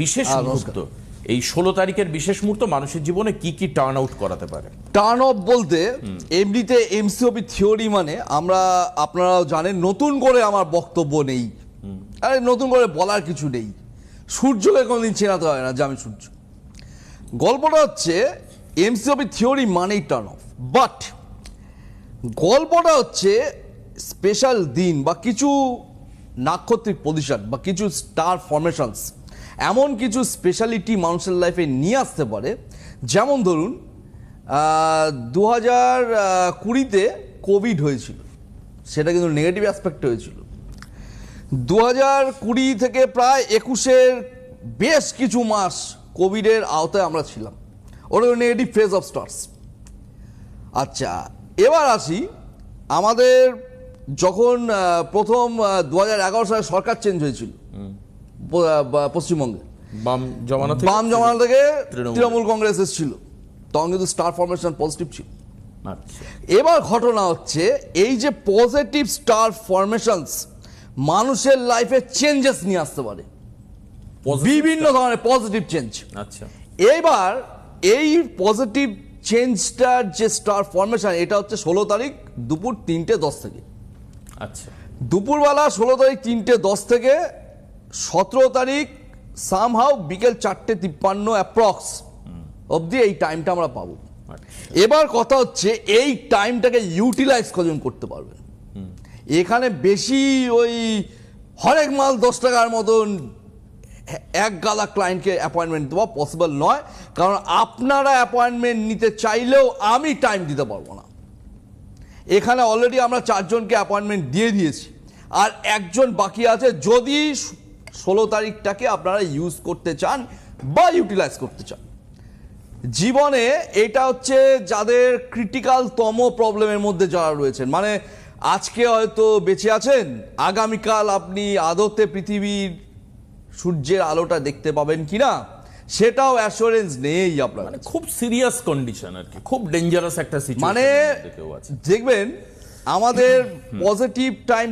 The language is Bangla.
বিশেষ মুহূর্ত, এই 16 তারিখের বিশেষ মুহূর্ত মানুষের জীবনে কি কি টার্ন আউট করাতে পারে? টার্ন অফ বলতে এমনিতে এমসিওপি থিওরি মানে আপনারাও জানেন, নতুন করে আমার বক্তব্য নেই, আরে নতুন করে বলার কিছু নেই। সূর্যকে কোনোদিন চেনাতে হয় না যে আমি সূর্য। গল্পটা হচ্ছে এমসিওপি থিওরি মানেই টার্ন অফ, বাট গল্পটা হচ্ছে স্পেশাল দিন বা কিছু নাক্ষত্রিক পজিশন বা কিছু স্টার ফরমেশনস, এমন কিছু স্পেশালিটি মানুষের লাইফে নিয়ে আসতে পারে। যেমন ধরুন 2020-তে কোভিড হয়েছিল, সেটা কিন্তু নেগেটিভ অ্যাসপেক্টে হয়েছিল। 2020 থেকে প্রায় 21-এর বেশ কিছু মাস কোভিডের আওতায় আমরা ছিলাম, ওটা নেগেটিভ ফেজ অফ স্টার্স। আচ্ছা, এবার আসি আমাদের যখন প্রথম 2011 সালে সরকার চেঞ্জ হয়েছিল পশ্চিমবঙ্গে, বাম জমানা থেকে তৃণমূল কংগ্রেস ছিল, তখন কিন্তু স্টার ফরমেশন পজিটিভ ছিল। এবার ঘটনা হচ্ছে এই যে পজিটিভ স্টার ফরমেশনস মানুষের লাইফে চেঞ্জেস নিয়ে আসতে পারে, বিভিন্ন ধরনের পজিটিভ চেঞ্জ। আচ্ছা, এবার এই পজিটিভ চেঞ্জটার যে স্টার ফরমেশন, এটা হচ্ছে 16 তারিখ দুপুর 3:10 থেকে। আচ্ছা, দুপুরবেলা 16 তারিখ 3:10 থেকে 17 তারিখ সামহাউ বিকেল 4:53 অ্যাপ্রক্স অবধি এই টাইমটা আমরা পাবো। এবার কথা হচ্ছে এই টাইমটাকে ইউটিলাইজ কজন করতে পারবেন। এখানে বেশি ওই হরেক মাল 10 টাকার মতন এক গাদা ক্লায়েন্টকে অ্যাপয়েন্টমেন্ট দেওয়া পসিবল নয়, কারণ আপনারা অ্যাপয়েন্টমেন্ট নিতে চাইলেও আমি টাইম দিতে পারবো না। এখানে অলরেডি আমরা 4 জনকে অ্যাপয়েন্টমেন্ট দিয়ে দিয়েছি, আর একজন বাকি আছে। যদি 16 তারিখটাকে আপনারা ইউজ করতে চান বা ইউটিলাইজ করতে চান জীবনে, এটা হচ্ছে যাদের ক্রিটিক্যাল তম প্রবলেমের মধ্যে যারা রয়েছেন, মানে আজকে হয়তো বেঁচে আছেন, আগামীকাল আপনি আদতে পৃথিবীর সূর্যের আলোটা দেখতে পাবেন কিনা সেটাও অ্যাসুরেন্স নেই আপনার। মানে খুব সিরিয়াস কন্ডিশন আর কি, খুব ডেঞ্জারাস একটা সিচুয়েশন। মানে দেখবেন আমাদের পজিটিভ টাইম